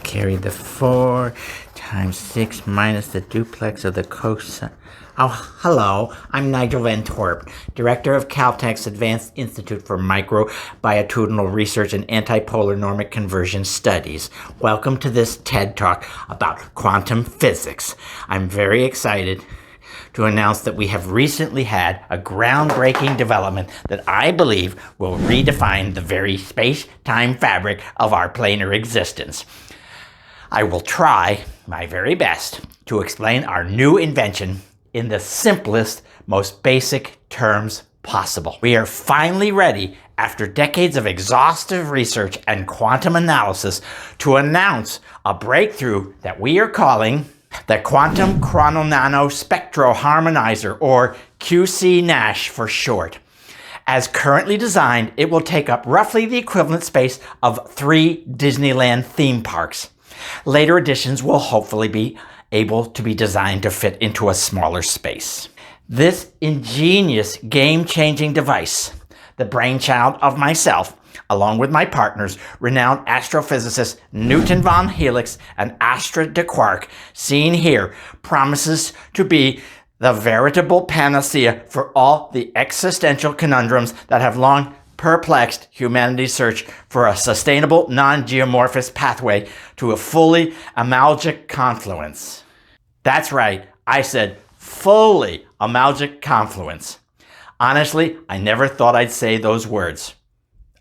carry the 4 times 6 minus the duplex of the cosine. Oh, hello. I'm Nigel Van Twerp, Director of Caltech's Advanced Institute for Microbiotudinal Research and Antipolar Normic Conversion Studies. Welcome to this TED Talk about quantum physics. I'm very excited to announce that we have recently had a groundbreaking development that I believe will redefine the very space-time fabric of our planar existence. I will try my very best to explain our new invention in the simplest, most basic terms possible. We are finally ready, after decades of exhaustive research and quantum analysis, to announce a breakthrough that we are calling the Quantum Chrononano Spectroharmonizer, or QC-NASH for short. As currently designed, it will take up roughly the equivalent space of 3 Disneyland theme parks. Later editions will hopefully be able to be designed to fit into a smaller space. This ingenious, game-changing device, the brainchild of myself, along with my partners, renowned astrophysicist Newton von Helix and Astra de Quark, seen here, promises to be the veritable panacea for all the existential conundrums that have long perplexed humanity's search for a sustainable, non-geomorphous pathway to a fully amalgic confluence. That's right, I said fully amalgic confluence. Honestly, I never thought I'd say those words.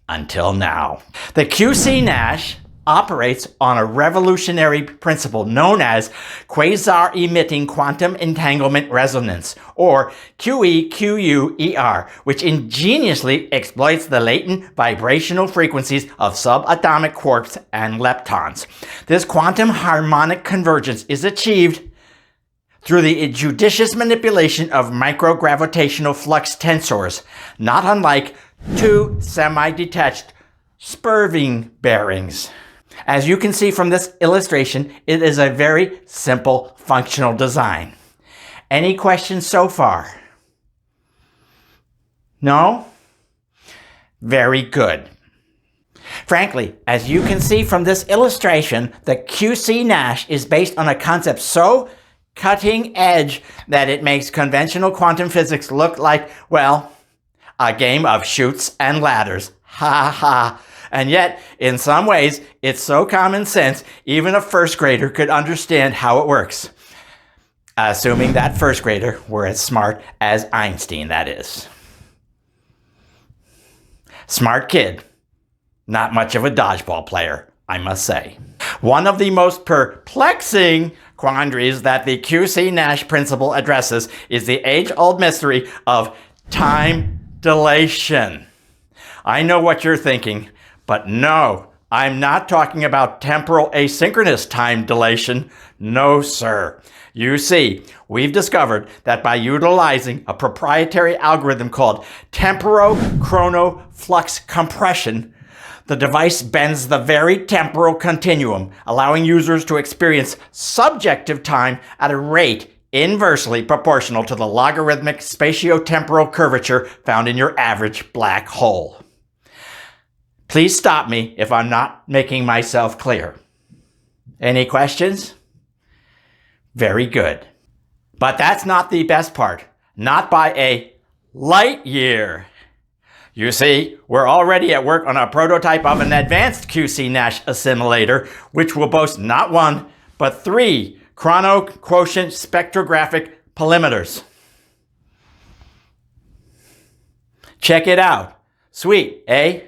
Until now. The QC-NASH operates on a revolutionary principle known as quasar-emitting quantum entanglement resonance, or QEQUER, which ingeniously exploits the latent vibrational frequencies of subatomic quarks and leptons. This quantum harmonic convergence is achieved through the judicious manipulation of microgravitational flux tensors, not unlike 2 semi-detached spurving bearings. As you can see from this illustration, it is a very simple functional design. Any questions so far? No? Very good. Frankly, as you can see from this illustration, the QC-NASH is based on a concept so cutting edge that it makes conventional quantum physics look like, well, a game of chutes and ladders. Ha ha. And yet, in some ways, it's so common sense, even a first grader could understand how it works. Assuming that first grader were as smart as Einstein, that is. Smart kid. Not much of a dodgeball player, I must say. One of the most perplexing quandaries that the QC-NASH principle addresses is the age-old mystery of time dilation. I know what you're thinking, but no, I'm not talking about temporal asynchronous time dilation. No, sir. You see, we've discovered that by utilizing a proprietary algorithm called temporochronoflux compression, the device bends the very temporal continuum, allowing users to experience subjective time at a rate inversely proportional to the logarithmic spatiotemporal curvature found in your average black hole. Please stop me if I'm not making myself clear. Any questions? Very good. But that's not the best part. Not by a light year. You see, we're already at work on a prototype of an advanced QC-NASH assimilator, which will boast not 1, but 3 chrono-quotient spectrographic perimeters. Check it out. Sweet, eh?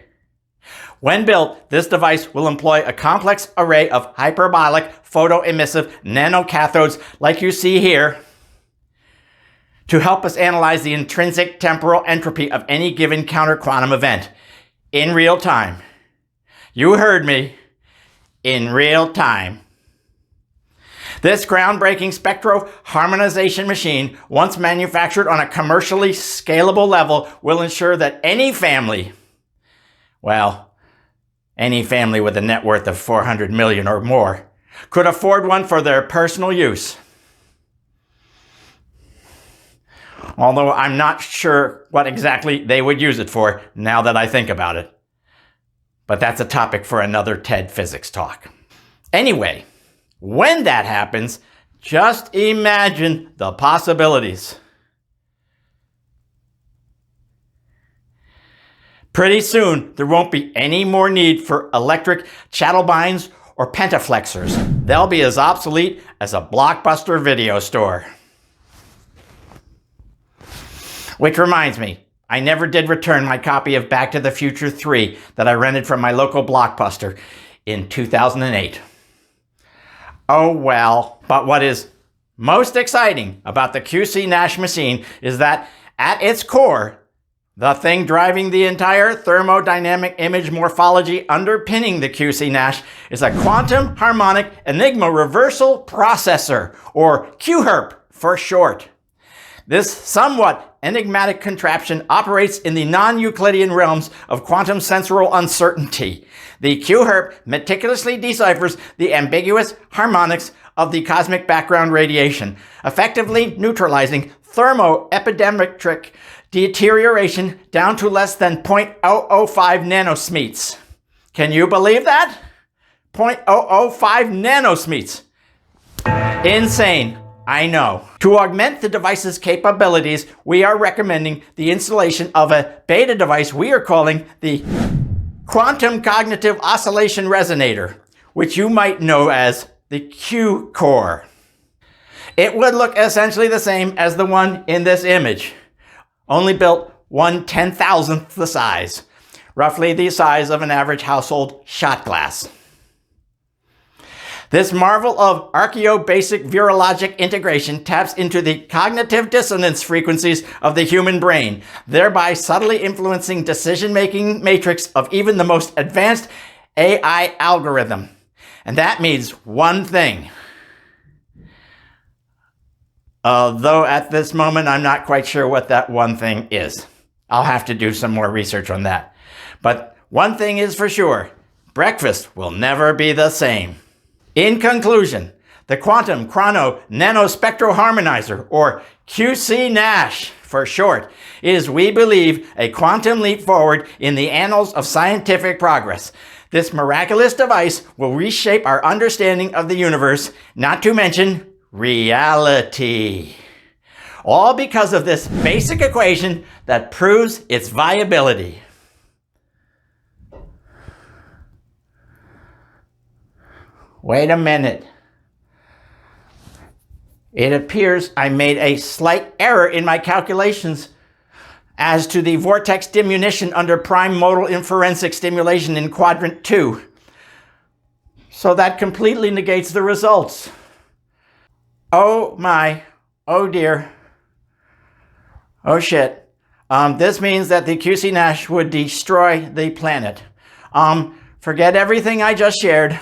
When built, this device will employ a complex array of hyperbolic photoemissive nanocathodes like you see here to help us analyze the intrinsic temporal entropy of any given counter-quantum event in real time. You heard me. In real time. This groundbreaking spectroharmonization machine, once manufactured on a commercially scalable level, will ensure that any family with a net worth of 400 million or more, could afford one for their personal use. Although I'm not sure what exactly they would use it for now that I think about it. But that's a topic for another TED Physics talk. Anyway, when that happens, just imagine the possibilities. Pretty soon, there won't be any more need for electric chattelbines or pentaflexors. They'll be as obsolete as a Blockbuster video store. Which reminds me, I never did return my copy of Back to the Future 3 that I rented from my local Blockbuster in 2008. Oh well, but what is most exciting about the QC Nash machine is that at its core, the thing driving the entire thermodynamic image morphology underpinning the QC Nash is a quantum harmonic enigma reversal processor, or QHERP for short. This somewhat enigmatic contraption operates in the non-Euclidean realms of quantum sensorial uncertainty. The QHERP meticulously deciphers the ambiguous harmonics of the cosmic background radiation, effectively neutralizing thermoepidemic deterioration down to less than 0.005 nanosmeets. Can you believe that? 0.005 nanosmeets. Insane, I know. To augment the device's capabilities, we are recommending the installation of a beta device we are calling the Quantum Cognitive Oscillation Resonator, which you might know as the Q-Core. It would look essentially the same as the one in this image, only built 1/10,000th the size, roughly the size of an average household shot glass. This marvel of archaeobasic virologic integration taps into the cognitive dissonance frequencies of the human brain, thereby subtly influencing decision-making matrix of even the most advanced AI algorithm. And that means one thing. Although at this moment, I'm not quite sure what that one thing is. I'll have to do some more research on that. But one thing is for sure, breakfast will never be the same. In conclusion, the Quantum Chrono Nanospectral Harmonizer, or QC Nash for short, is, we believe, a quantum leap forward in the annals of scientific progress. This miraculous device will reshape our understanding of the universe, not to mention reality. All because of this basic equation that proves its viability. Wait a minute. It appears I made a slight error in my calculations as to the vortex diminution under prime modal inferensic stimulation in quadrant 2. So that completely negates the results. Oh my, oh dear, oh shit. This means that the QC Nash would destroy the planet. Forget everything I just shared.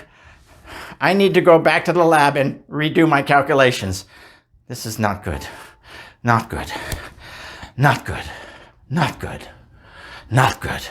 I need to go back to the lab and redo my calculations. This is not good, not good, not good, not good, not good.